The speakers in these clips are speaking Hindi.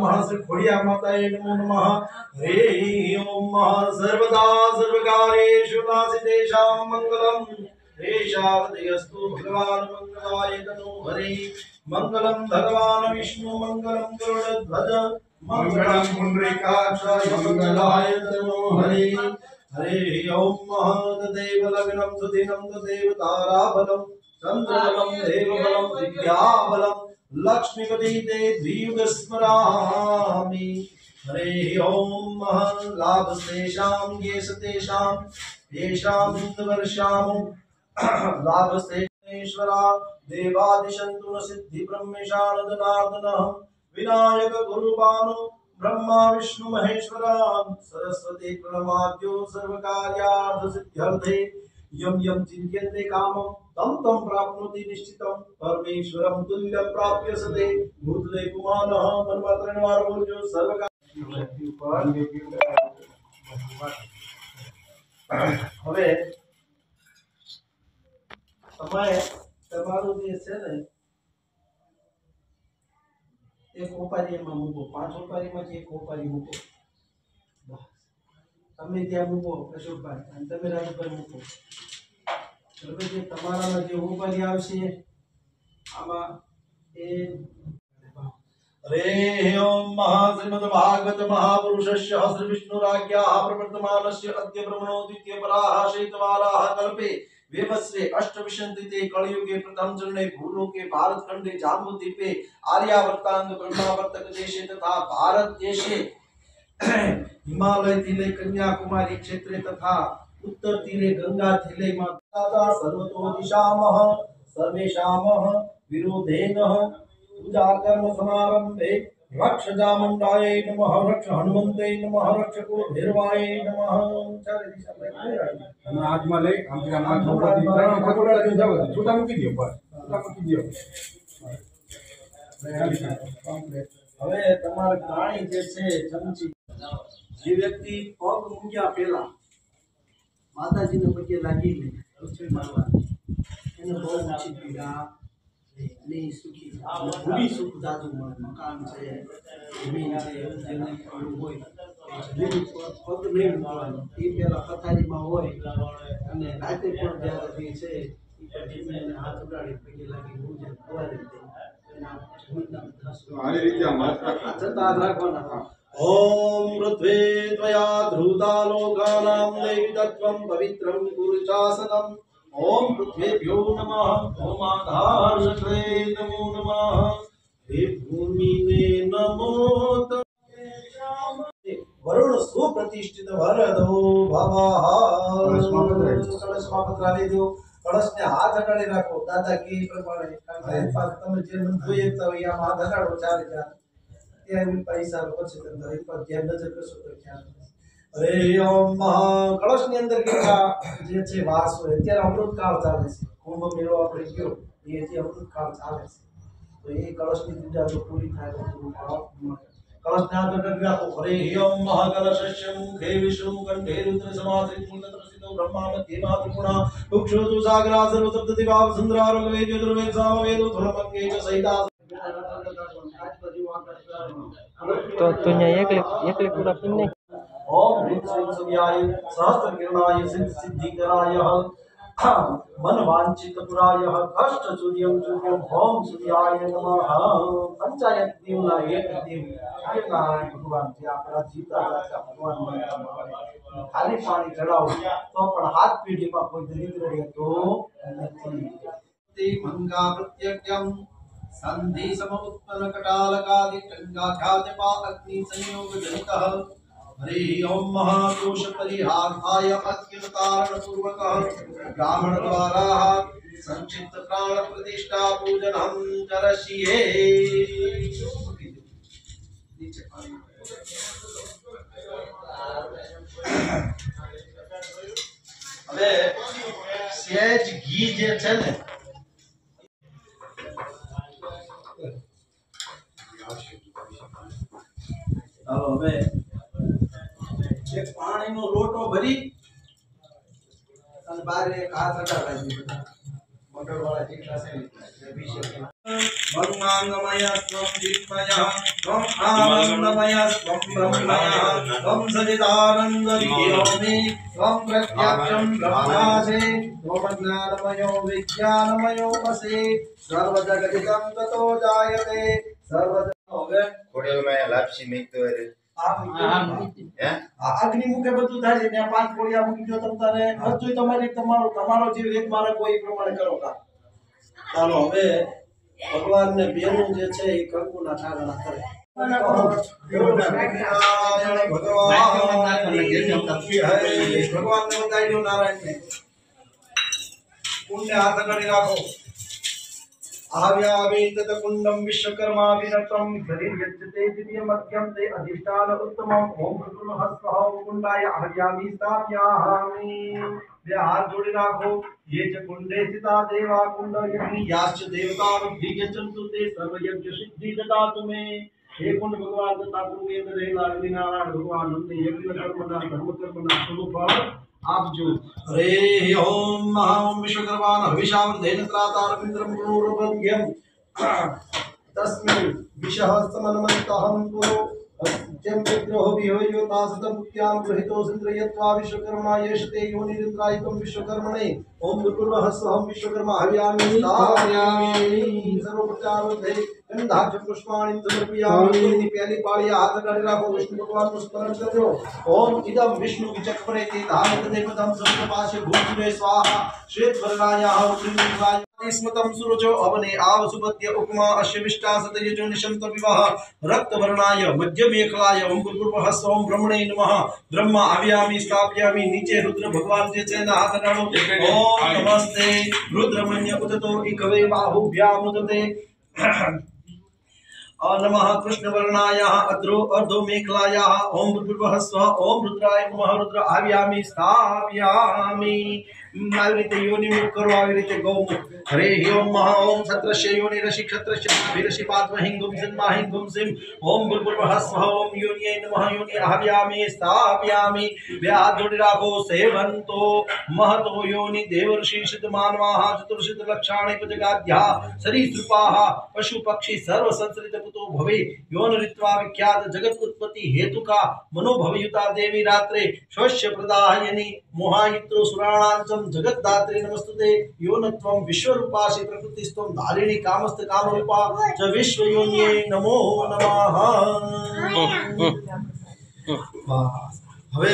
नमः श्री खोड़िया माताये नमो नमः हरि ओम सर्वदा सर्वकार्येषु नासितेषां मंगलम् देशावधियस्तु भगवान् मंगलाय तनो हरि मंगलम भगवान विष्णु मंगलम गरुड़ध्वज मंगलम पुंडरीकाक्ष मंगलाय तनो हरि हरि ओम तदेव लग्नं सुदिनं तदेव ताराबलं चंद्रबलं देवबलं विद्याबलं लक्ष्मीपति ते द्वियुगस्मरामि हरि ओम लाभस्तेषां येषतेषां येषां वर्षामो लाभस्तेश्वरा देवादिशन्तु न सिद्धि ब्रह्मेशानदनार्दनः विनायक गुरुपानो ब्रह्मा विष्णु महेश्वरा सरस्वती प्रणमाद्यो सर्वकार्यार्थ सिद्ध्यर्थे यम यम चिन्त्यन्ते कामं तं तं प्राप्नोति निश्चितं परमेश्वरं तुल्यं प्राप्यसते भूतले पुमानः मनमात्रणवार बोलजो હવે समय તમારું જે છે ને એક ઓપારીમાં મૂકો 5 ઓપારીમાંથી એક ઓપારી મૂકો તમે ત્યાં મૂકો અશોકભાઈ અને તમે રાજભાઈ મૂકો હવે જે તમારામાં જે ઓપારી આવશે આમાં એ हरे ओम श्रीमद् भागवत महापुरुषस्य श्री विष्णुराज्ञा प्रवर्तमानस्य अद्य ब्रह्मणो द्वितीय पराः शैतवाराः कल्पे वेवस्वे अष्टविंशतिते कलियुगे प्रथम चरणे भूलोके भारत खंडे जाम्बुद्वीपे आर्यावर्तांग ब्रह्मावर्तक देशे तथा भारत देशे हिमालय तीरे कन्याकुमारी क्षेत्रे तथा उत्तर तीरे गंगा तीरे माता सर्वतो दिशामः सर्वेषामः विरोधेनः पूजा कर्म समारंभे रक्ष जामंडाय नमः रक्ष हनुमंते नमः रक्ष को भैरवाय नमः चार दिशा में आज माले आमच्या नामात खतोडा दिवसा छोटा मुकी दियो पर छोटा मुकी दियो હવે તમાર કાણી જે છે ચમચી જે વ્યક્તિ પગ મૂક્યા પહેલા માતાજીને પગે લાગીને રસોઈ મારવાની એને બહુ ઊંચી પીડા नहीं सुखी पूरी सुख दादू मकान से जमीन से जमीन पर होय जमीन पर पग नहीं મૂકવાનો એ પેલા પથારીમાં હોય અને રાતે પણ જ્યારે બી છે એ જમીનને હાથ ઉડાડી પગે લાગી પૂજન કરવાની એના જમીનના આ રીતે આમ હાથ રાખવાના ओम पृथ्वी त्वया धृता लोकानां देवी तत्त्वं पवित्रं कुरुचासनम् ओम पृथ्वीभ्यो नमः ओम आधारशक्ते नमो नमः हे भूमि ने नमो वरुण सुप्रतिष्ठित वरदो भवः कलशમાં પધરાવી દો કળશને હાથ અડાડી રાખો દાદા કે પ્રમાણે કારણ કે તમે જે મન જોઈએ તો આમ હાથ અડાડો ચાલે ચાલે ત્યાં પૈસા પછી તમને એક પર ધ્યાન નજર કરશો તો ખ્યાલ अरे ओम कलश ની અંદર કેટલા જે છે વાસ હોય અત્યારે અમૃતકાળ ચાલે છે કુંભ મેળો આપણે કયો એ જે અમૃતકાળ ચાલે છે તો એ કલશ ની પૂજા જો પૂરી થાય તો કલશ ના અંદર રાખો અરે ઓમ મહાકલશસ્ય મુખે વિષ્ણુ કંઠે રુદ્ર સમાશ્રિત મૂર્તસ્थितो ब्रह्मा मध्ये मातृगुणा उक्षोतु सागरा सर्वसप्त दिवाव सुंदरारोग वेद दुर्वेद सामवेद धर्मंगे च सहिता तो एकले पूरा पिन नहीं ओम ह्रीं श्रीं सूर्याय सहस्र किरणाय सिद्धिकराय मनवांचित पुराय कष्ट सूर्यं सूर्यं ओम सूर्याय नमः पंचायत दिवना एक दिव नारायण भगवान जी आपरा जीता राजा भगवान खाली पानी चढ़ाओ तो पण हाथ पीढ़ी में कोई दरिद्र रहे तो नहीं ते मंगा प्रत्यक्षम संधि समुत्पन्न कटालकादि टंगा ख्यातिपा अग्नि संयोग जनितः हरि ओम महादोष परिहाराय अत्यवतारण पूर्वक ब्राह्मण द्वारा संक्षिप्त प्राण प्रतिष्ठा पूजनम करशिये હવે સેજ ઘી જે છે ને હવે एक पानी नो लोटो भरी અને બારે એક હાથ અડાડાઈ દીધો પકડવાળા જેટલા છે અભિષેક ભગવાનમય સ્વમ જીતમય સ્વમ આનંદમય સ્વમ બ્રહ્મમય સ્વમ સચિદાનંદ વિયોમી સ્વમ પ્રત્યક્ષમ બ્રહ્માસે સ્વમ જ્ઞાનમયો વિજ્ઞાનમયો વસે સર્વ જગતિદં તતો જાયતે સર્વ હવે ખોડિયાલમાં લાપસી મેકતો હોય હે અગ્નિ મુખે બધું થાય છે ત્યાં 5 કોળિયા મૂકી દો તમ તારે બધું તમારો જે વેદ મારે કોઈ પ્રમાણે કરો કા ચાલો હવે ભગવાન ને બેનું જે છે એ કંકુના ઠારણા કરે ભગવાન ને બતાવી દો નારાયણ ને પુણ્ય હાથ કરી રાખો आव्यामी तत कुंडम विश्वकर्मा विनतम धरिर्यजते दिव्य मध्यम ते अधिष्ठान उत्तमम ओम भृगुहस्वः कुंडाय आव्यामी स्थापयामि બે હાથ જોડી રાખો ये च कुंडे स्थिता देवा कुंड यज्ञ याश्च देवता विज्ञचन्तु ते सर्व यज्ञ सिद्धि ददातु मे हे कुंड भगवान तथा कुंड के अंदर रहेला नारायण भगवान हमने यज्ञ कर्मना धर्म कर्मना शुभ फल आपजो हरे ओम महाम विश्वकर्मान हविषावृधेन त्रातारविन्द्रं गुरुर्वन्द्यं तस्मिन् विषहस्तमन्मन्तहं पुरो जं विग्रहो विहोयोतासतं मुक्त्यां गृहीतो सिन्द्रयत्वा विश्वकर्मा येषते योनिरिन्द्रायितं विश्वकर्मणे ओम गुरुर्वः स्वहं विश्वकर्मा हव्यामि स्थापयामि सर्वप्रचारोधे गंधाक्ष पुष्पाणि समर्पयामि इति पहली पाली हाथ कर राखो विष्णु भगवान को स्मरण करजो ओम इदं विष्णु विचक्रमे ते धामत देवतं सर्वपाशे भूतुरे स्वाहा श्वेत वररायाः उग्रलिंगाय स्मृतं सुरजो अवने आवसुपत्य उपमा अश्विष्टा सतयजो निशंत विवाह रक्तवर्णाय मध्यमेखलाय ओम गुरुर्वः स्वं ब्रह्मणे नमः ब्रह्मा आव्यामि स्थापयामि नीचे रुद्र भगवान जे छे ना हाथ डालो ओम नमस्ते रुद्रमन्य उदतो इकवे बाहुभ्याम उदते नमः कृष्णवर्णायाः अद्रो अर्धो मेखलायाः ओम भूर्भुवः स्वः ओम रुद्राय नमः रुद्र आव्यामि स्थापयामि नाविते योनि मुख करो आविते गौमुख हरे ओम महा ओम सत्रस्य योनि ऋषि क्षत्रस्य नाभिरषि पाद्महिंगुं सिंहाहिंगुं सिं ओम भूर्भुवः स्वः ओम योनिये नमः योनि आव्यामि स्थापयामि व्याध जोड़ी राखो सेवंतो महतो योनि देवर्षि सिद्ध मानवाः चतुर्षित लक्षाणि पजगाद्या सरीसृपाः पशु पक्षी सर्व संसरित कुतो भवे योन ऋत्वा विख्यात जगत उत्पत्ति हेतु का मनोभवयुता देवी रात्रे शोष्य प्रदायनि मोहायित्रो सुराणांचम जगद्धात्री नमस्तुते योनत्वं विश्वरूपासि प्रकृतिस्त्वं धारिणी कामस्त कामरूपा च विश्वयोन्ये नमो नमः હવે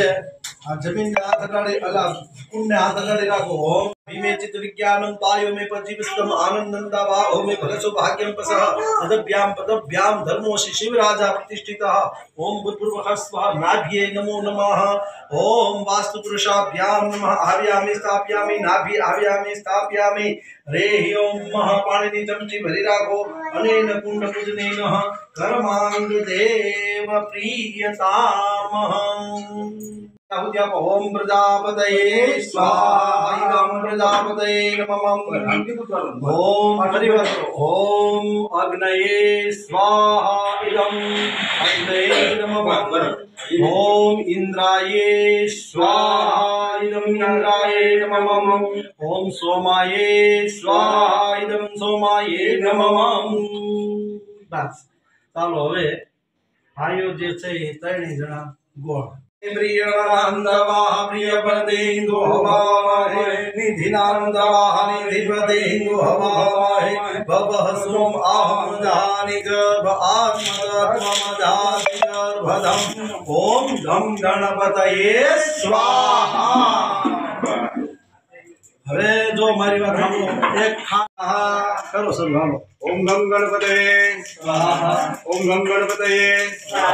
આ જમીન ને હાથ અડાડે અલા કુંડ ને હાથ અડાડે રાખો ઓમ ભીમે ચિત્ત વિજ્ઞાનમ પાયો મે પજીવસ્તમ આનંદંદાવા ઓમ મે ભગસો ભાગ્યમ પસઃ પદભ્યામ ધર્મો शिवराजा प्रतिष्ठितः ओम भूर्भुवः स्वः नाभ्ये नमो नमः ओम वास्तु पुरुषाभ्याम नमः आव्यामि स्थापयामि नाभि आव्यामि स्थापयामि रे ओम महापाणिनि चमची भरी राखो अनेन कुंड पूजनेन कर्मांग देव प्रियतामः ओम प्रजापतये स्वाहा ओम प्रजापतये नमः ओम हरिवत ओम अग्नये स्वाहा इदं अग्नये नमः ओम इंद्राये स्वाहा इदं इंद्राये नमः ओम सोमाये स्वाहा इदं सोमाये नमः बस ચાલો હવે ભાઈઓ જે છે એ ત્રણેય જણા ગોળ प्रियनंदवाह प्रियपदेन्दु हवामहे निधिनंदवाह निधिपदेन्दु हवामहे भवः सोम आहं जानि गर्भ आत्मतत्त्वमजाति गर्भधम् ओम गम गणपतये स्वाहा હવે જો મારી વાત સાંભળો એક કરો સર હાલો ओम गम गणपते स्वाहा ओम गम गणपते स्वाहा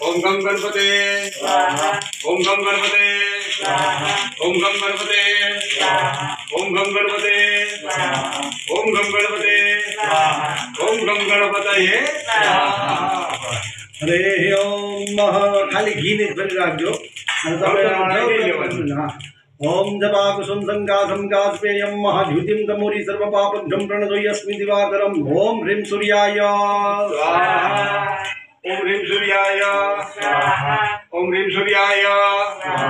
ओम गम गणपते ओम गम गणपते ओम गम गणपते ओम गम गणपते ओम गम गणपते ओम गम गणपतये हरे ओम खाली घी ने भरी राखजो ओम जपाकुसुम संकासम कास्पेयम महाद्युतिम तमोरी सर्वपापघ्नं प्रणतोयस्मि दिवाकरम ओम ह्रीं सूर्याय स्वाहा ओम ह्रीं सूर्याय स्वाहा ओम ह्रीं सूर्याय स्वाहा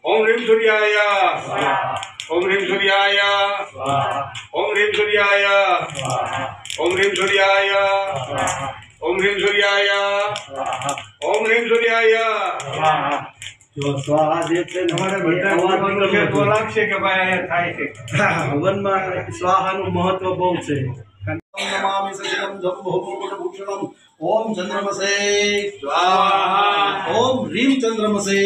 ओम ह्रीं सूर्याय स्वाहा ओम ह्रीं सूर्याय स्वाहा ओम ह्रीं ઓમ રીમ સૂર્યાય જો સ્વાહા જે છે ને તમારે એ બધા અવાજ ભગવાનનો નીકળવો તો જોઈએ. લાગશે કે ભાઈ અહીંયા થાય છે હવનમાં સ્વાહાનું મહત્વ બહુ છે. નમામિ સચિદમ જંભોમુકુટભૂષણમ ઓમ ચંદ્રમસે સ્વાહા ઓમ રીમ ચંદ્રમસે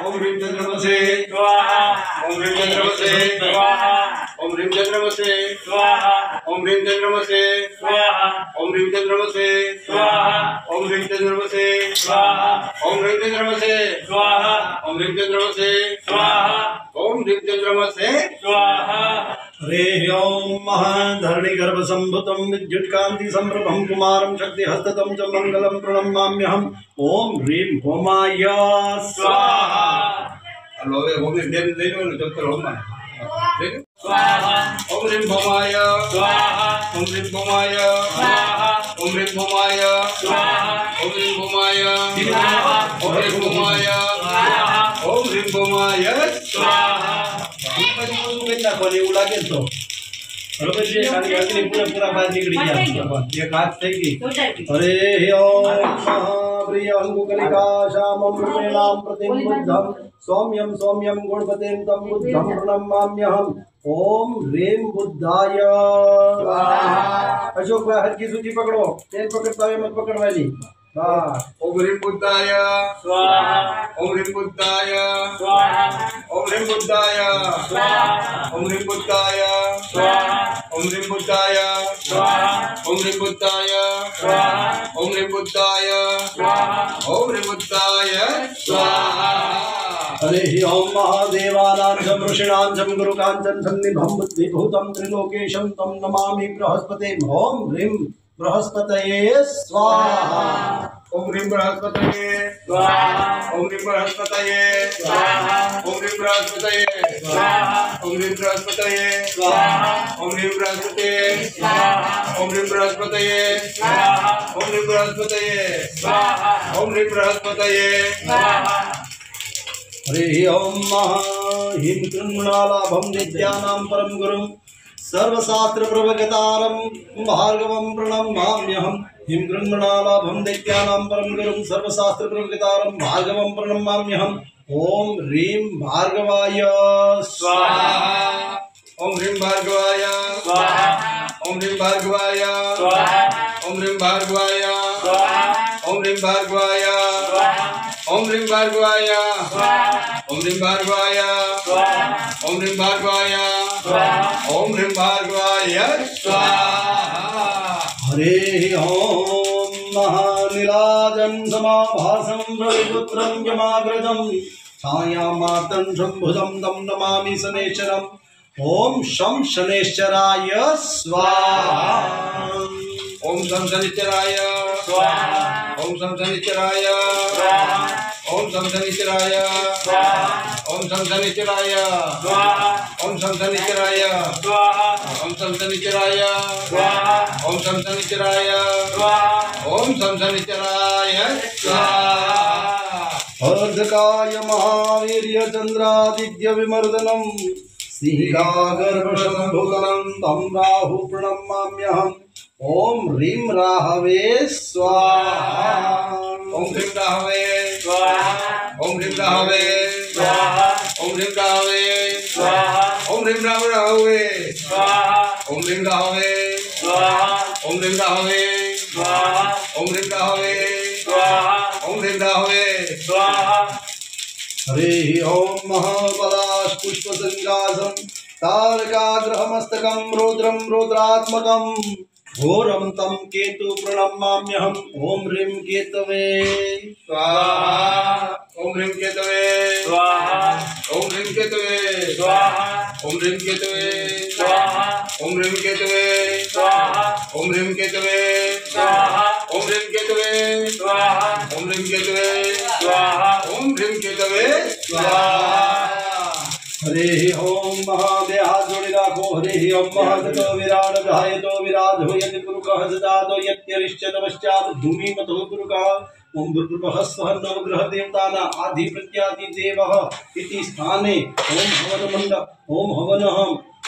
ઓમ રીમ ચંદ્રમસે ઓમ રીમ ચંદ્રમસે ઓમ રીમ ચંદ્રમસે ઓમ રીમ ચંદ્રમસે ઓમ રીમ ચંદ્રમસે ઓમ રીમ ચંદ્રમસે ઓમ રીમ ચંદ્રમસે ઓમ રીમ ચંદ્રમસે ઓમ રીમ ચંદ્રમસે हरे ओम महाधरणी गर्भ संभुतम विद्युत कांति संप्रभम कुमारम शक्ति हस्ततम च मंगलम प्रणमाम्यहम ओम ह्रीम होमाय स्वाहा. હાલો હવે ઓમ રીમ લઈ લો ને ચક્કર હોમમાં લઈ લો ઓમ રીમ ભમાય ઓમ રીમ ભમાય ઓમ રીમ ભમાય ઓમ રીમ ભમાય ઓમ રીમ ભમાય ઓમ રીમ ભમાય નાખવાની એવું લાગે તો બરોબર છે. ખાલી અગ્નિ પૂરા બહાર નીકળી ગયા. એક હાથ થઈ ગઈ. હરે ઓમ મહાપ્રિય અંગુકલિકા શ્યામમ રૂપેણામ પ્રતિમ બુદ્ધમ સૌમ્યમ સૌમ્યમ ગુણપતેમ તમ બુદ્ધમ પ્રણમામ્યહમ ઓમ રીમ બુદ્ધાય સ્વાહા. અશોકભાઈ હરકી સૂચી પકડો. તેલ પકડતા હોય મત પકડવાની. હા. ઓમ રીમ બુદ્ધાય ઓમ રીમ બુદ્ધાય ઓમ રીમ બુદ્ધાય ઓમ રીમ બુદ્ધાય ઓમ રીમ બુદ્ધાય ઓમ રીમ બુદ્ધાય ઓમ રીમ બુદ્ધાય ઓમ રીમ બુદ્ધાય સ્વાહા. हरे ओम महादेवानां च ऋषीणां च गुरुकाञ्चन सन्निभं बुद्धिभूतं त्रिलोकेशं तं नमामि बृहस्पते ओम ह्रीं बृहस्पतये स्वाहा. ओम ह्रीं बृहस्पतये स्वाहा ओम ह्रीं बृहस्पतये स्वाहा ओम ह्रीं बृहस्पतये स्वाहा ओम ह्रीं बृहस्पतये स्वाहा ओम ह्रीं बृहस्पतये स्वाहा ओम ह्रीं बृहस्पतये स्वाहा ओम ह्रीं बृहस्पतये स्वाहा ओम ह्रीं बृहस्पतये स्वाहा. हरे ओम हिं कृण्णालाभं नित्यानां परं गुरुं सर्वशास्त्र प्रवगतारं भार्गवं प्रणमाम्यहं. हिं कृण्णालाभं नित्यानां परं गुरुं सर्वशास्त्र प्रवगतारं भार्गवं प्रणमाम्यहम ओम ह्रीं भार्गवाय स्वाहा ओम ह्रीं भार्गवाय स्वाहा ओम ह्रीं भार्गवाय स्वाहा ओम ह्रीं भार्गवाय स्वाहा ओम ह्रीं भार्गवाय स्वाहा ओम ह्रीं भार्गवाय स्वाहा ओम ह्रीं भार्गवाय स्वाहा ओम ह्रीं भार्गवाय स्वाहा ओम ह्रीं भार्गवाय स्वाहा. हरे ओम महानीलाजन समाभासं रविपुत्रं यमाग्रजं छायामातं शम्भुजं तं नमामि शनैश्चरम् ओम शं शनैश्चराय स्वाहा. ओम शं शनिश्चराय स्वाहा ओम शं शनिश्चराय स्वाहा ओम शं शनिश्चराय स्वाहा ओम शं शनिश्चराय स्वाहा ओम शं शनिश्चराय स्वाहा ओम शं शनिश्चराय स्वाहा ओम शं शनिश्चराय स्वाहा ओम शं शनिश्चराय स्वाहा. अर्धकाय महावीर्य चंद्रादित्य विमर्दनं सिंहागर्भशम्भुगनं तं राहु प्रणमाम्यहम् ओम ह्रीं राहवे स्वाहा. ओम ह्रीं राहवे स्वाहा ओम ह्रीं राहवे स्वाहा ओम ह्रीं राहवे स्वाहा ओम ह्रीं राहवे स्वाहा ओम ह्रीं राहवे स्वाहा ओम ह्रीं राहवे स्वाहा ओम ह्रीं राहवे स्वाहा ओम ह्रीं राहवे स्वाहा. हरे ओम महाबलाश पुष्पसंगासं तारकाग्रहमस्तकं रौद्रं रौद्रात्मकं घोरं तं केतु प्रणमाम्यहम् ओम ह्रीं केतवे स्वाहा ओम ह्रीं केतवे स्वाहा ओम ह्रीं केतवे स्वाहा ओम ह्रीं केतवे स्वाहा ओम ह्रीं केतवे स्वाहा ओम ह्रीं केतवे स्वाहा ओम ह्रीं केतवे स्वाहा ओम ह्रीं केतवे स्वाहा ओम ह्रीं केतवे स्वाहा. हरे ओम महादेव हाथ जोड़े राखो. हरे ओम महागतो विराट ध्यायतो विराज हो यदि पुरुषः सदातो यत्यरिष्यत पश्चात् भूमि मतो पुरुषः ओम भूर्भुवः स्वः नवग्रह देवतानां आदि प्रत्यादि देवः इति स्थाने ओम हवनमण्ड ओम हवनः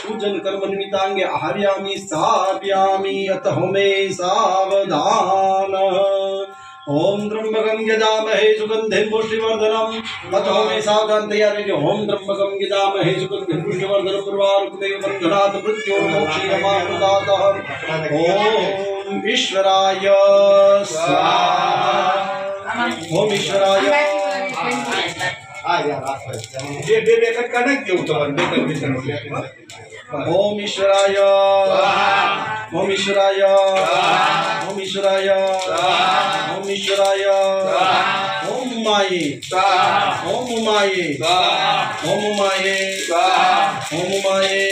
पूजन कर्म निमित्तांगे आहार्यामि स्थापयामि अथ होमे सावधान. ओम त्र्यंबकं यजामहे सुगंधिं पुष्टिवर्धनम् अथ होमे सावधान तैयार रहिए ओम त्र्यंबकं यजामहे सुगंधिं पुष्टिवर्धनम् उर्वारुकदेव बन्धनात् मृत्योर्मोक्षयमामृतातः ओम ईश्वराय स्वाहा ओम ईश्वराय બે કનેક્ટ દેવું તમારે ओम ईश्वराय ओम ईश्वराय ओम ईश्वराय ओम ईश्वराय ओम उमाये ओम उमाये ओम उमाये ओम उमाये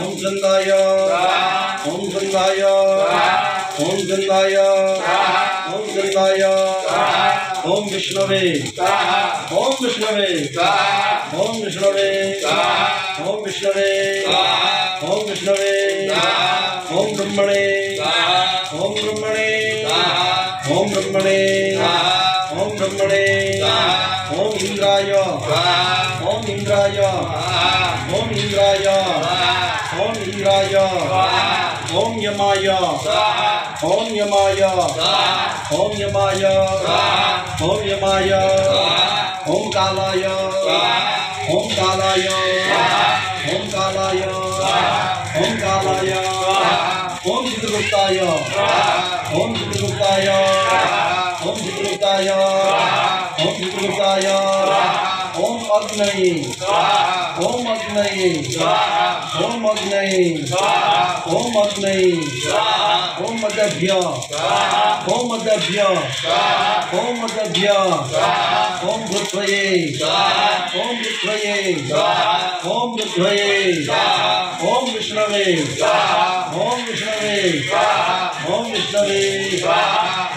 ओम गंगाय ओम गंगाय ओम गंगाय ओम गंगाय ओम विष्णवे ओम विष्णवे ओम विष्णवे ओम विष्णवे ओम विष्णवे ओम ब्रह्मणे ओम ब्रह्मणे ओम ब्रह्मणे ओम ब्रह्मणे ओम इंद्राय ओम इंद्राय ओम इंद्राय ओम इंद्राय ओम यमाय ओम यमाय ओम यमाय ओम यमाय ओम कालाय ओम कालाय ओम कालाय ओम कालाय ओम चित्रगुप्ताय ओम चित्रगुप्ताय ओम चित्रगुप्ताय ओम चित्रगुप्ताय ओम अग्नये ओम अग्नये ओम अग्नये ओम अग्नये ओम मदभ्य ओम मदभ्य ओम मदभ्य ओम रुद्रये ओम रुद्रये ओम रुद्रये ओम विष्णवे ओम विष्णवे ओम विष्णवे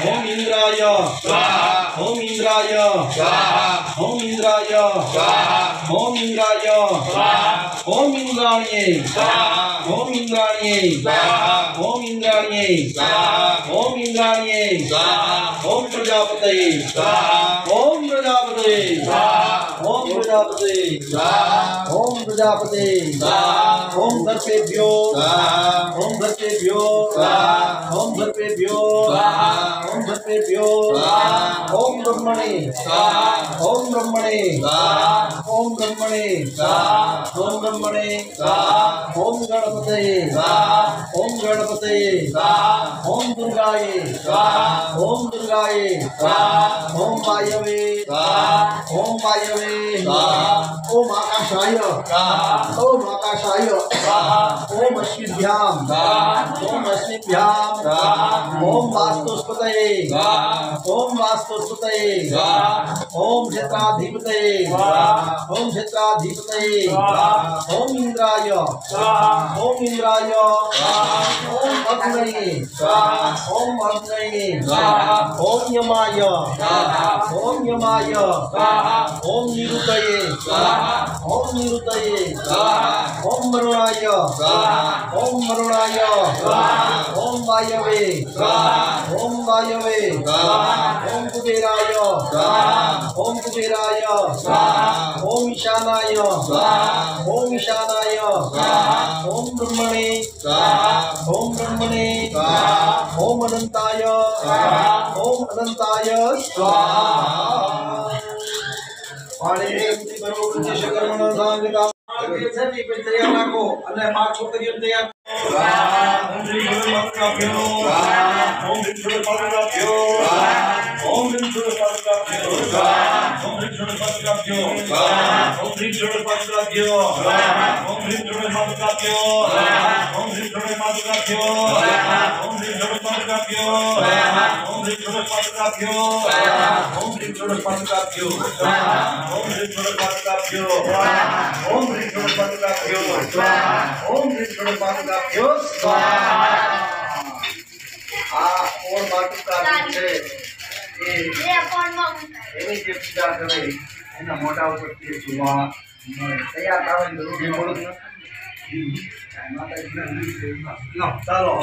ओम इंद्राय ओम इंद्राय ओम इंद्राय ओम इंद्राय ओम इंद्राण्ये ओम इंद्राण्ये ओम इंद्राण्ये ओम इंद्राण्ये ओम प्रजापतये ओम प्रजापतये ओम प्रजापतये ओम प्रजापतये ओम सर्पेभ्यो ओम सर्पेभ्यो ओम सर्पेभ्यो ओम सर्पेभ्यो ओम ब्रह्मणे ओम ब्रह्मणे ओम ब्रह्मणे ओम ब्रह्मणे ओम गणपतये ओम गणपतये ओम दुर्गाये ओम दुर्गाये ओम वायवे ओम वायवे ओम आकाशाय ओम आकाशाय ओम अश्विभ्याम ओम अश्विभ्याम ओम वास्तुस्पतये ओम वास्तुस्पतये ओम क्षेत्राधिपतये ओम क्षेत्राधिपतये ओम इंद्राय ओम इंद्राय ओम अग्नये ओम अग्नये ओम यमाय ओम यमाय ओम निरुतये ओम निरुतये ओम वरुणाय ओम वरुणाय ओम वायवे ओम वायवे ओम कुबेराय ओम कुबेराय ओम ईशानाय ओम ईशानाय ओम ब्रह्मणे ओम ब्रह्मणे ओम अनंताय ओम अनंताय स्वाहा पाणी बरोबर कर्मण सांगता तैयार રાખો અને પાંચ છોકરીઓ તૈયાર ઓમ શ્રી ગુરુદેવ ઓમ શ્રી ગુરુદેવ ઓમ શ્રી ગુરુદેવ ઓમ શ્રી ગુરુદેવ ઓમ શ્રી ગુરુદેવ ઓમ શ્રી ગુરુદેવ ઓમ શ્રી ગુરુદેવ ઓમ શ્રી ગુરુદેવ ઓમ શ્રી मोटा चलो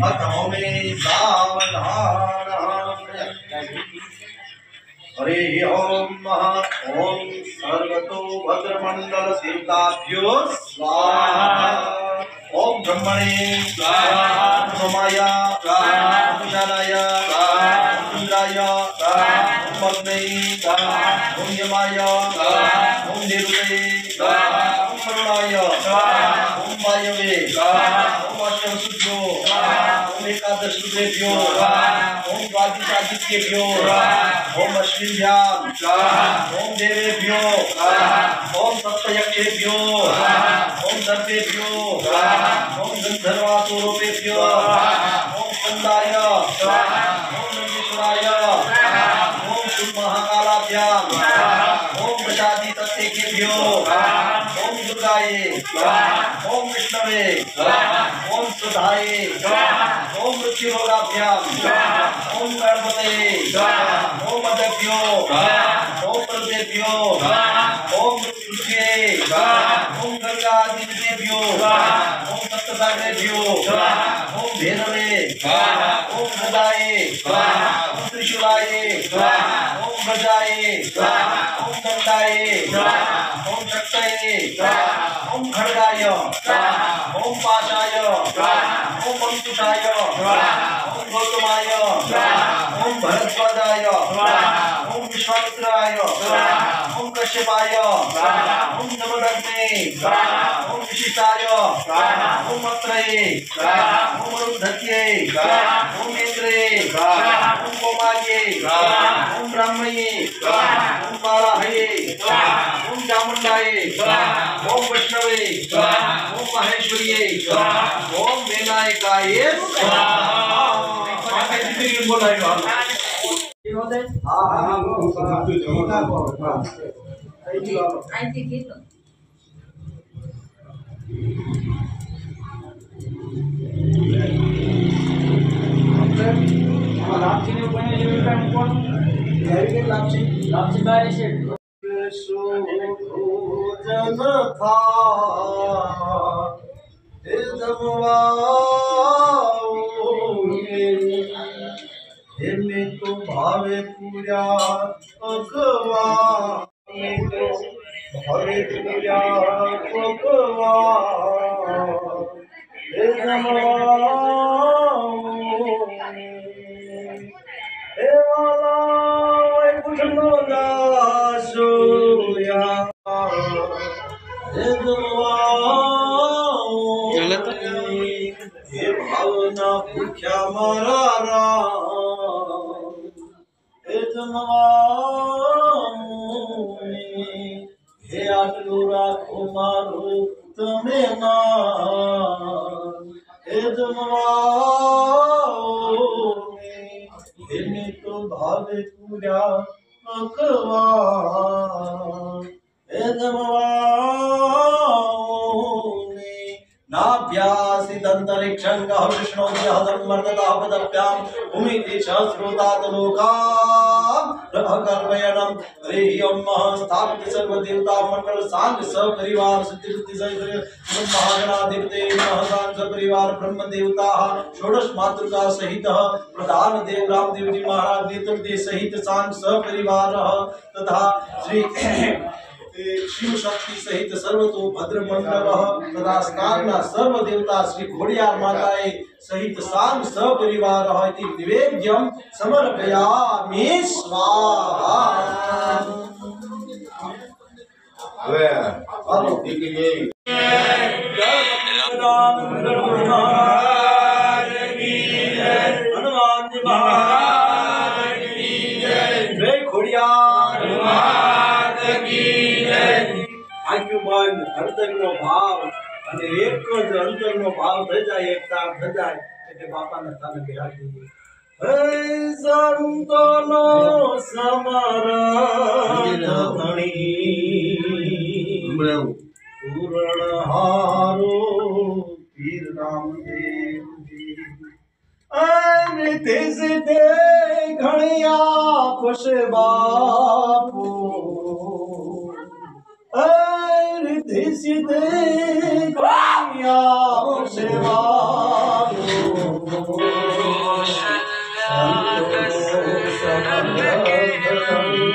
अथ में सावधान हरे ओम सर्वतो भद्रमंडल देवताभ्यो स्वाहा। ओम ब्रह्मणे स्वाहा, सोमाय स्वाहा, विशालाय स्वाहा, इंद्राय स्वाहा, पद्मे स्वाहा, ओम यमाय स्वाहा, ओम निरुते स्वाहा, ओम करुणाय स्वाहा, ओम वायवे स्वाहा, ओम अष्टवसुभ्यो स्वाहा, ओम एकादश रुद्रेभ्यो स्वाहा, ओम द्वादशादित्येभ्यो स्वाहा, ओम अश्विन्याम स्वाहा, ओम देवेभ्यो स्वाहा, ओम सप्तयक्षेभ्यो स्वाहा, ओम सर्पेभ्यो स्वाहा, ओम गंधर्वासुरेभ्यो स्वाहा, ओम स्कंदाय स्वाहा, ओम नंदीश्वराय स्वाहा, ओम महाकालाभ्याम स्वाहा, ओम प्रसादी तत्तेभ्यो स्वाहा, ओम दुर्गाय स्वाहा, ओम विष्णवे स्वाहा, ओम सुधाय स्वाहा, ओम मृत्युरोगाभ्याम स्वाहा, ओम गणपते स्वाहा, ओम अदभ्यो स्वाहा, ओम प्रदेभ्यो स्वाहा, ओम मृत्युभ्ये स्वाहा, ओम गंगादिभ्यो स्वाहा, ओम सप्तसागरेभ्यो स्वाहा, ओम भैरवे स्वाहा, ओम गदाय स्वाहा, ओम त्रिशूलाय स्वाहा, ओम गजाय स्वाहा, ओम दंडाय स्वाहा, ओम शक्तये स्वाहा, ओम खड्गाय स्वाहा, ओम पाशाय स्वाहा, ओम अंकुशाय स्वाहा, ओम गौतमाय स्वाहा, ओम भरद्वाजाय स्वाहा, ओम विश्वामित्राय स्वाहा, ओम कश्यपाय स्वाहा, ओम नमदग्ने स्वाहा, ओम विशिष्टाय स्वाहा, ओम अत्रये स्वाहा, ओम अरुन्धत्ये स्वाहा, ओम इंद्रे स्वाहा, ओम कोमाये स्वाहा, ओम ब्राह्मये स्वाहा, ओम वाराहये स्वाहा, ओम चामुंडाये स्वाहा, ओम वैष्णवे स्वाहा, ओम महेश्वरिये स्वाहा, ओम विनायकाय स्वाहा। बोलाएगा जन था में तो भावे पूजा अगवा, में तो भावे पूजा अगवा, हे वाला कुठनो दासोया, हे हे भावना भूख्या मारा राम, हे हे आटलू राखो मारो तमे नाम, हे हे तो भावे पूजा अकवा, हे नाभ्यासितंतरिक्षं गह विष्णु विहदमर्दतापदभ्यां भूमिति सहस्रोतात लोकान् रभकल्पयनं। हरि ओम स्थापित सर्वदेवता मंडल सांग सपरिवार सिद्धिबुद्धि सहित महागणाधिपते नमः। सांग सपरिवार ब्रह्म देवता षोडश मातृका सहित प्रधान देव रामदेव जी महाराज नेतृत्व सहित सांग सपरिवार तथा श्री शिव शक्ति सहित सर्वतो भद्र मंडल तथा स्कांदा सर्व देवता श्री घोड़ियार माताएं सहित सांग सपरिवार इति निवेद्यं समर्पयामि स्वाहा। हनुमान जी महाराज की जय, घोड़ियार आयुमान अंतरનો ભાવ અને એક જ અંતરનો ભાવ થઈ જાય, એકતા થઈ જાય એટલે બાપાના સ્થાને બિરાજી દઈએ। હે સંતોનો સમરથ ધણી પૂર્ણહારો પીર રામદેવજી, અને તે સિદ્ધે ઘણિયા ખુશ બાપુ, रिद्धि सिद्धि कन्या सेवा समर्थ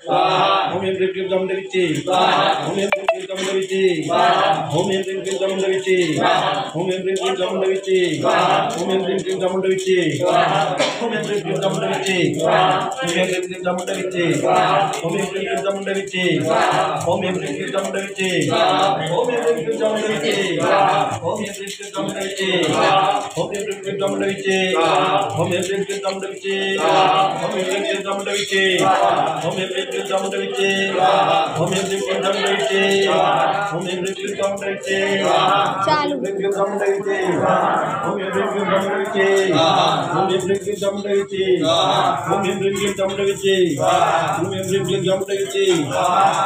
ओम ह्रीं क्लीं चामुण्डविच्चे ओम ह्रीं क्लीं चामुण्डविच्चे ओम ह्रीं क्लीं चामुण्डविच्चे ओम ह्रीं क्लीं चामुण्डविच्चे ओम ह्रीं क्लीं चामुण्डविच्चे ओम ह्रीं क्लीं चामुण्डविच्चे ओम ह्रीं क्लीं चामुण्डविच्चे ओम ह्रीं क्लीं चामुण्डविच्चे ओम ह्रीं क्लीं चामुण्डविच्चे ओम ह्रीं क्लीं चामुण्डविच्चे ओम ह्रीं क्लीं चामुण्डविच्चे ओम ह्रीं क्लीं चामुण्डविच्चे ओम ह्रीं क्लीं चामुण्डविच्चे ओम ह्रीं क्लीं चामुण्डविच्चे ओम ह्रीं क्लीं चामुण्डविच्चे ओम ह्रीं क्लीं चामुण्डविच्चे ओम ह्रीं क्लीं चामुण्डविच्चे चालू ह्रीं क्लीं चामुण्डविच्चे ओम ह्रीं क्लीं चामुण्डविच्चे ओम ह्रीं क्लीं चामुण्डविच्चे ओम ह्रीं क्लीं चामुण्डविच्चे ओम ह्रीं क्लीं चामुण्डविच्चे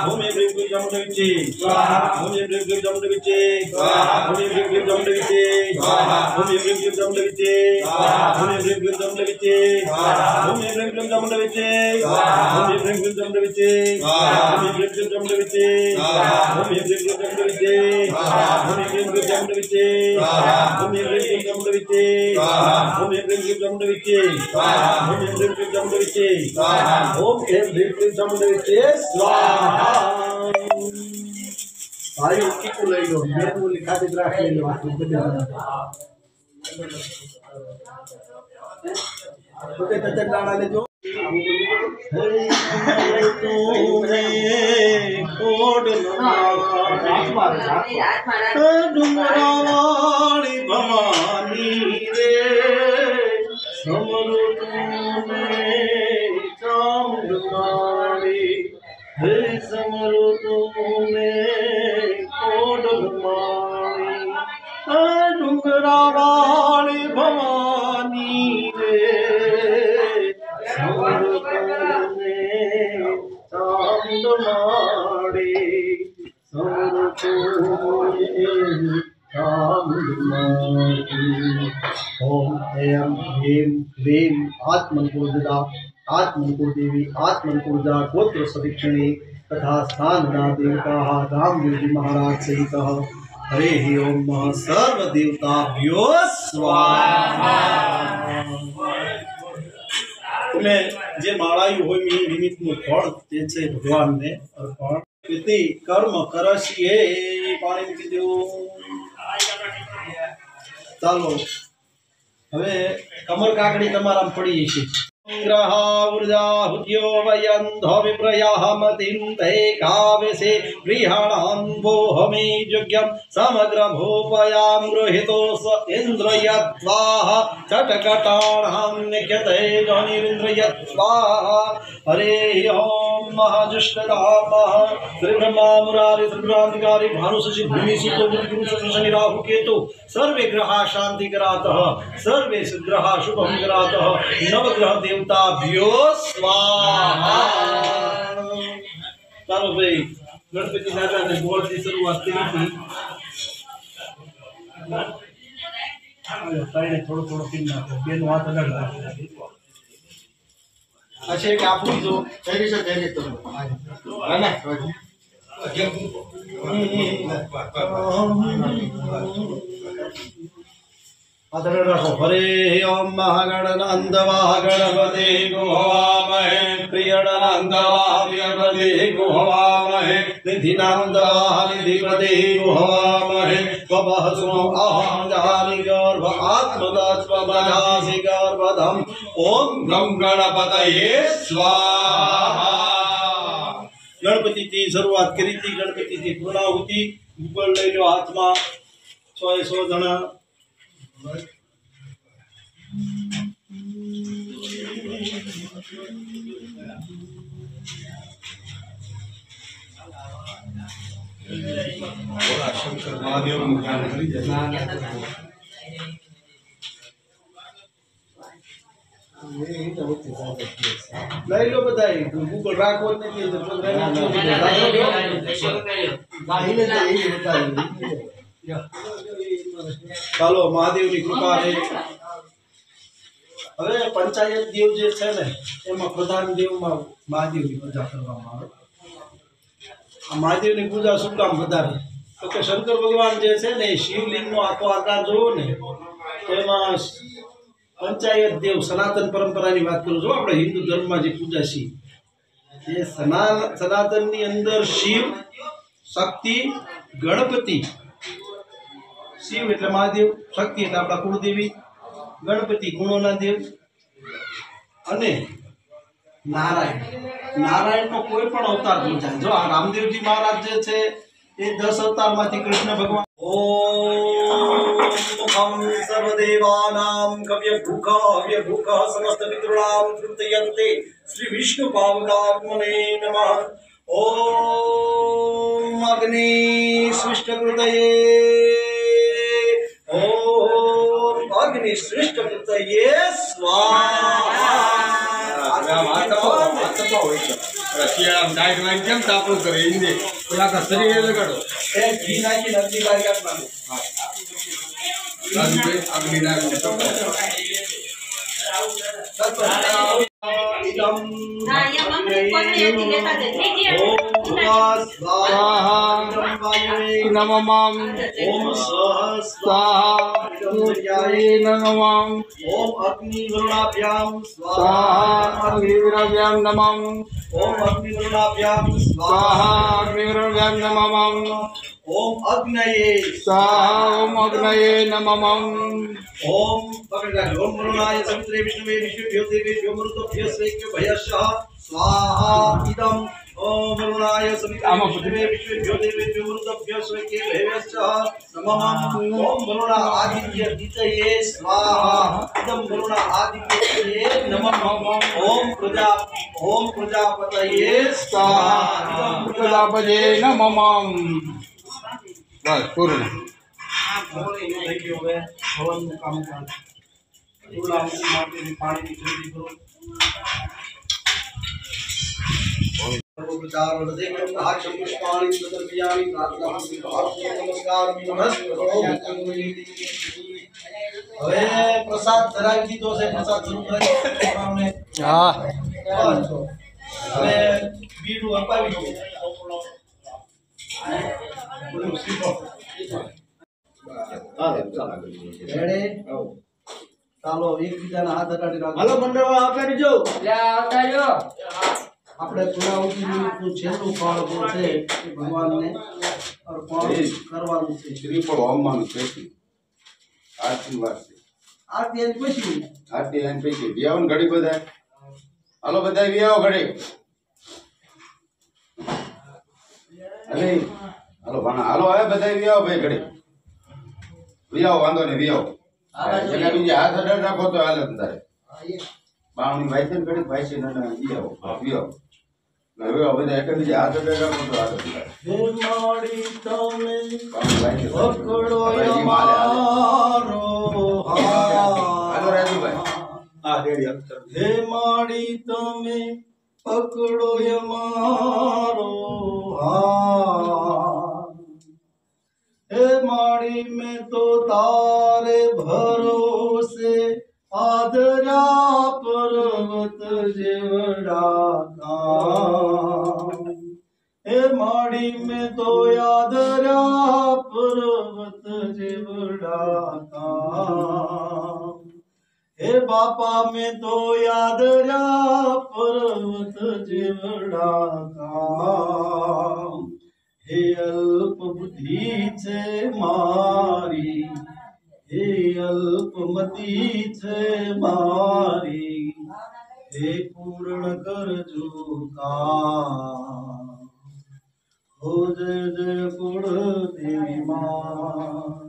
ओम ह्रीं क्लीं चामुण्डविच्चे ओम ह्रीं क्लीं चामुण्डविच्चे ओम ह्रीं क्लीं चामुण्डविच्चे ओम ह्रीं क्लीं चामुण्डविच्चे ओम ह्रीं क्लीं चामुण्डविच्चे ओम ह्रीं क्लीं चामुण्डविच्चे ओम ह्रीं क्लीं चामुण्डविच्चे ओम ह्रीं क्लीं चामुण्डविच्चे ओम ह्रीं क्लीं चामुण्डविच्चे ओम ह्रीं क्लीं चामुण्डविच्चे ओम ह्रीं क्लीं चामुण्डविच्चे ओम ह्रीं क्लीं चामुण्डविच्चे ओम ह्रीं क्लीं चामुण्डविच्चे ओम ह्रीं क्लीं चामुण्डविच्चे स्वाहा भाई की को ले लो मैं वो लिखा दे रहा है लो ओके तो चंडाला ले जो तूने कोड डुमरावाली भवानी रे समरू तूने चामुंडवाड़ी हे समरू तूने कोड डुमरावाली भवानी रे समरू तूने चामुंडवाड़ी समरू तूने चामुंडवाड़ी ओम ऐं ह्रीं क्लीं आत्मनपूर्जा आत्मनपूर्देवी आत्मनपूर्जा गोत्र सदीक्षणे तथा स्थानना देवताः रामदेवजी महाराज सहितः हरे ओम सर्वदेवताभ्यो स्वाहा તમે જે માળાયું હોય એ નિમિત્તનું ફળ તે છે ભગવાનને અર્પણ વિધિ કર્મ કરશીએ પાણી મૂકી દેવું ચાલો હવે કમર કાકડી તમારા પડી છે ग्रहा ऊर्जा हुत्यो वयन्धो विप्रयाः मतिं ते काव्यसे गृहाणां वो हमे योग्यं समग्रभूपयां गृहीतोस इन्द्रयत्वाः चटकटाणां निख्यते जनिरिन्द्रयत्वाः हरे ओम महाजुष्टरामः श्रीब्रह्मा मुरारी श्रीभ्रांतिकारी भानुशशि भूमि सुतो गुरु शनि राहु केतु सर्वे ग्रहा शांतिकरातः सर्वे ग्रहा शुभं करातः नवग्रह देवताभ्यो स्वाहा चलो भाई गणपति दादा ने बोल की शुरुआत की थी ताईने थोड़ा थोड़ा पिन नाखो बेन हाथ अलग अच्छा एक आप जो तेरी से तेरी तो है ना अदर रखो हरे ओम महागणनंदवाह गणपते गुहवामहे प्रियणनंदवाह प्रियपते गुहवामहे निधिनंदवाह निधिपते गुहवामहे स्वभः सुनो अहं जानि गर्भ आत्मदत्वमजासि गर्भधम् ओम गं गणपतये स्वाहा गणपति की शुरुआत करी थी गणपति की पूर्णाहुति ऊपर ले लो हाथ में 100 जना शंकर महादेव मुख्यालय લઈ લો બધાય ગૂગલ રાખો નથી તો ચાલો મહાદેવની કૃપા છે હવે પંચાયત દેવ જે છે ને એમાં પ્રધાન દેવમાં મહાદેવની પૂજા કરવામાં આવે આ મહાદેવની પૂજા શું કામ વધારે તો કે શંકર ભગવાન જે છે ને શિવલિંગનો આખો આકાર જોવો ને તો એમાં પંચાયત દેવ સનાતન પરંપરાની વાત કરું છું આપણે હિન્દુ ધર્મમાં જે પૂજા છે જે સનાતનની અંદર શિવ, શક્તિ, ગણપતિ, શિવ એટલે મહાદેવ, શક્તિ એટલે આપણા કુળદેવી, ગણપતિ ગુણોના દેવ અને નારાયણનો કોઈ પણ અવતાર નહીં થાય. જો આ રામદેવજી મહારાજ જે છે એ 10 અવતારમાંથી કૃષ્ણ ભગવાન. ઓમ સર્વદેવાનામ કવ્યભૂખ સમસ્ત પિતॄણામ તૃપ્તયન્તે શ્રી વિષ્ણુ પાવકાત્મને નમઃ. ઓમ અગ્નિ સૃષ્ટકૃતયે, ઓમ અગ્નિ સૃષ્ટકૃતયે સ્વાહા. કેમ તાપણું કરે હિન્દી આખા શરીરે લગાડો ઘી નાખીને અગ્નિ બારી આપવાનું. અગ્નિ નાખી નમઃ ઓમ સ્વાહા નમઃ ઓમ અગ્નિ વરુણાભ્યામ સ્વાહા અગ્નિવ્રવ્યામ નમઃ ઓમ અગ્નિ વરુણાભ્યામ સ્વાહા અગ્નિવ્રવ્યામ નમઃ ઓમ અગ્નયે સ્વાહા ઓમ અગ્નયે નમઃ ઓમ ઓમ વરુણાય સવિત્રે વિષ્ણવે વિષ્ણુભ્યો દેવેભ્યો મૃતભ્યો સ્વૈક્ય ભયશ્ચ સ્વાહા ઇદમ. ઓમ વરુણાય સવિત્રે વિષ્ણવે વિષ્ણુભ્યો દેવેભ્યો મૃતભ્યો સ્વૈક્ય ભયશ્ચ નમઃ. ઓમ વરુણા આદિત્ય દિતયે સ્વાહા ઇદમ વરુણા આદિત્યે નમઃ. ઓમ પ્રજાપતયે સ્વાહા ઇદમ પ્રજાપતે નમઃ. બસ પૂર્ણ. થઈ ગયું. હવે હવનનું કામકાજ માટેની પાણીની ખરીદી કરો. હવે પ્રસાદ ધરાવી દીધો છે. પ્રસાદ શરૂ કરી હા હવે બીડું અપાવી દો. ચાલો એકબીજાના હાથ અડાડી રાખો. હાલો મંડળ આપી દીજો. આપણે પૂર્ણાહુતિનું છેલ્લું ફળ જે છે એ ભગવાનને અર્પણ કરવાનું છે. શ્રીફળ હોમવાનું છે આરતી વાસી આરતી એની પછી આરતી એન પૈકી વ્યાવન ઘડી બધા હાલો બધા વ્યાવો ઘડી અરે હાલો ભાણા હાલો હવે બધા વ્યાવો ભાઈ ઘડી વ્યાવો વાંધો નહીં વ્યાવો એટલે બીજે હાથ અડાડ રાખો તો હાલત તારે બાવણી ભાઈ છે ને ઘડી ભાઈ છે ને વ્યાવો વ્યાવો હવે બધા એક બીજે હાથ અડાડ રાખો તો હાલત તારે હે માડી તમે બાવણી ભાઈ છે પકડો અમારો હાલો રાજુભાઈ હા રેડી અક્ષર હે માડી તમે પકડો અમારો હાથ. હે માડી મેં તો તારે ભરોસે આદર્યા પર્વત જેવડા કામ. હે માડી મેં તો આદર્યા પર્વત જેવડા કામ. હે બાપા મેં તો આદર્યા પર્વત જેવડા કામ. હે અલ્પ બુદ્ધિ છે મારી, હે અલ્પમતિ છે મારી, હે પૂર્ણ કરજો કામ. હો જય જય કુળ દેવી માં,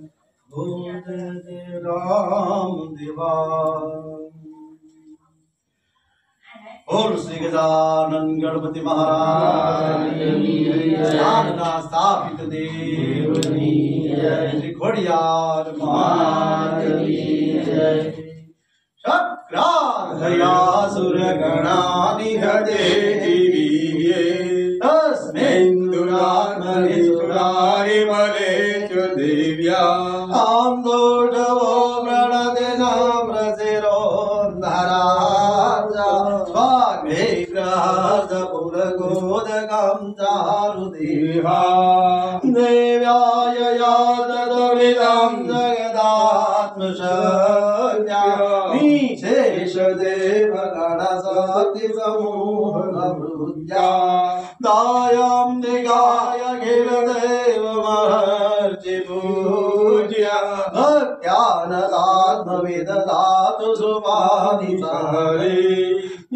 હો જય જય રામ દેવા. બોલ શ્રી ગજાનન ગણપતિ મહારાજ જ્ઞાનના સ્થાપિત દેવની જય. શ્રી ખોડિયાર માતની જય. શક્રાધયાસુર ગણાની હૃદય દિવ્યે તસ્મૈન્દુરાત્મનિ સુરારી મલે ચો દિવ્યા આમ દોઢવો પ્રણદે નામ રસિરો ધરાજા સ્વાગ્રહ પુર ગોદગમ ચારુ દેવા દેવ્યાય યાદવિદમ જગદાત્મ શક્ત્યા નિશેષ देव गण सति समूह नमृत्या दायं निगाय अखिल देव महर्षि पूज्य भक्त्यानदात्मविदधातु सुभानि सहरे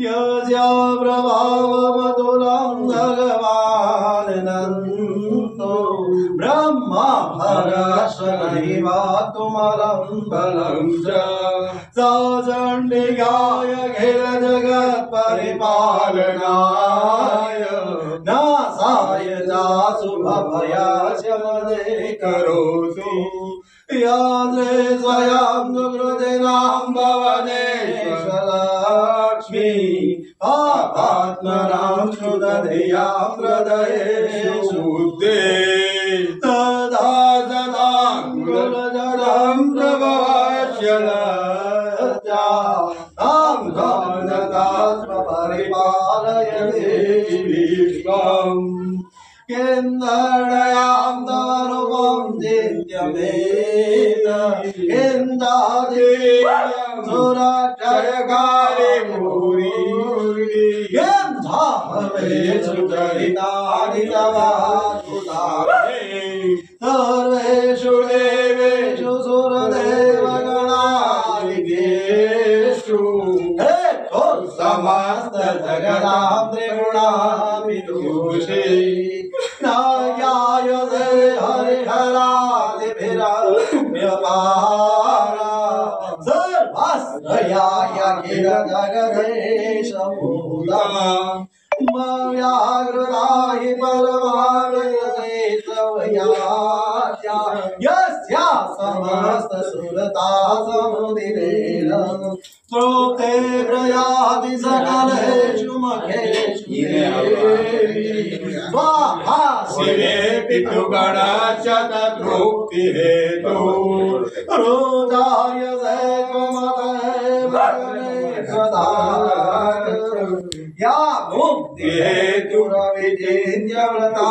यस्य प्रभाव मधुरं भगवान् नन्दो ब्रह्मा हरशनैवातुमलं बलं च सचण्डिकाय अखिल जगत् परिपालनाय नासाय शुभभयास्य मदे करोतु याद्रे स्वयं सुकृतिनां भवनेश्वरलक्ष्मी पापात्मनां सुदधियां हृदयेषु बुद्धे तदा सदा कुलजलं प्रभवस्य लज्जा तां परिपालय देवी विश्वम् केन्द्रयां तवरूपं दिव्यमेन केन्द्रादेयं सुरक्षयकाले भूरि केन्द्राभवेषु चरितानि तवाद्भुतानि सर्वेषु देवेषु सुरदेवगणादिकेषु समस्त जगदां त्रिगुणाभिदूषे नायाय हरिहरादिभिरम्यपारा सर्वस्त्रयाय अखिल जगदेश मूला व्याघ्रदाहि परमानन्देशवयाच्या यस्या समस्त सुरता समुदिरेण श्रोते प्रयाति सकलेषु मखेषु स्वाहा शिवे पितृगणाश्च तद्रूक्तिहेतु रोजार्य दैवमते सदा या मुक्ति हेतु रविजेन्द्रव्रता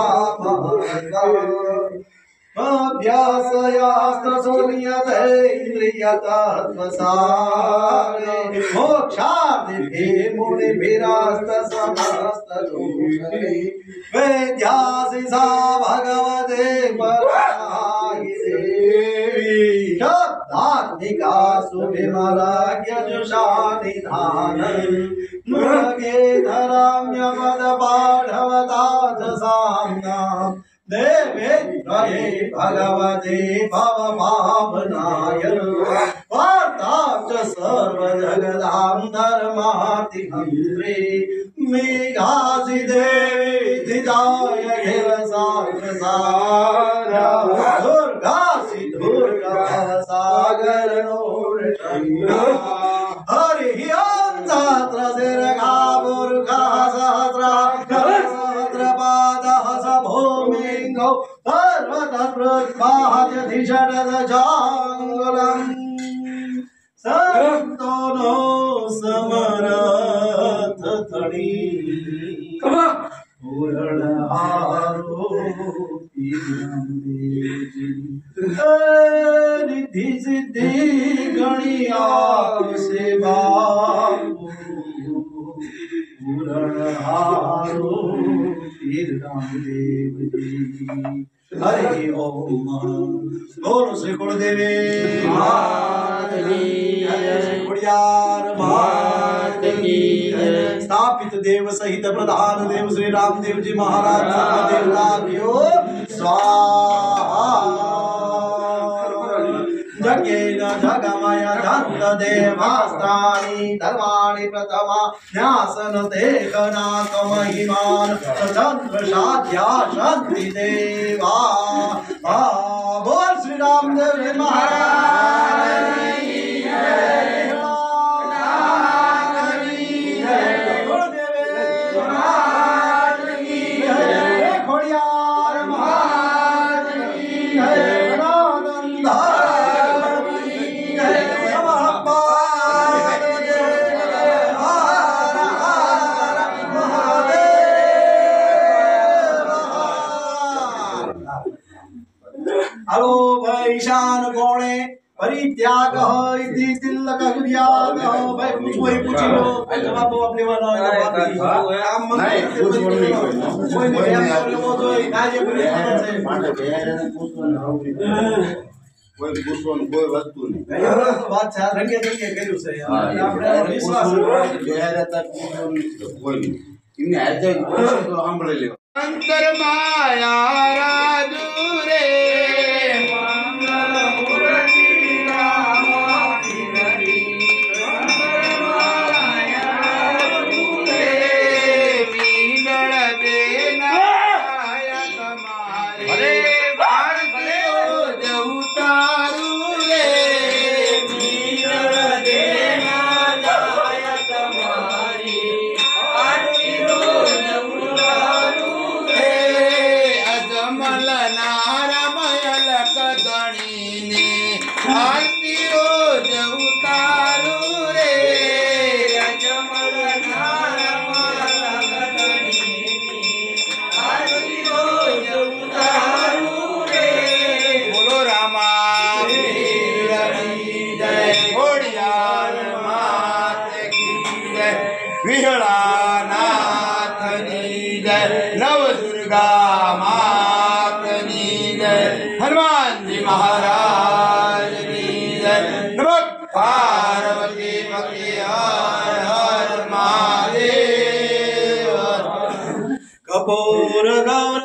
अभ्यासयास्त्रसूर्यते इन्द्रियतत्त्वसारे मोक्षादिभिः मुनिभिरास्तसमस्तदोषैः वेद्यासि सा भगवते परमाहि देवी शब्दात्मिका सुविमलाज्ञजुषा निधानम् मृगे धराम्यपदपाढवता च साम्नाम् देवेन्द्रये भगवते भवभावनाय वार्ता च सर्वजगदां धर्मातिहन्त्रे मेघासि देवी धिताय गिरसाग्रसारा दुर्गासि दुर्गभवसागरनोर्षण्या हरिः ॐ सहस्रशिरगा बुर्गः सहस्रपादः स भूमिङ्गौ सर्वतस्पृद्भाजधिषडदजाङ्गुलम् संतो नो समरथ थडी पूरणहारो निधि सिद्धि गणिया सेवा पूरणहारो देव जी हरि ओम बोलो श्री गुरुदेवे स्थापित देव सहित प्रधान देव श्री रामदेव जी महाराज देवताभ्यो स्वाहा जगेन जगमय दत्त देवास्तानि धर्माणि प्रथमा न्यासन देहनाथ महिमान चंद्र साध्या शांति देवा बोल श्री रामदेव जी महाराज की जय ईशान कोणे परित्याग इति तिलक कुर्याद भाई पूछो ही पूछ लो जवाब तो अपने वाला काम मत नहीं पूछो नहीं कोई नहीं यार वो तो काजे बोले से माने बेरे ने पूछो न कोई पूछो न कोई वस्तु नहीं बात છે રંગે રંગે કર્યું છે આપણે વિશ્વાસ બેરે તક પૂછો કોઈ નહીં ઇમને આજે તો સાંભળી લ્યો અંતર માયા રાજુ રે हनुमान जी महाराज की जय। नमः पार्वती पति हर हर महादेव। कपूर गा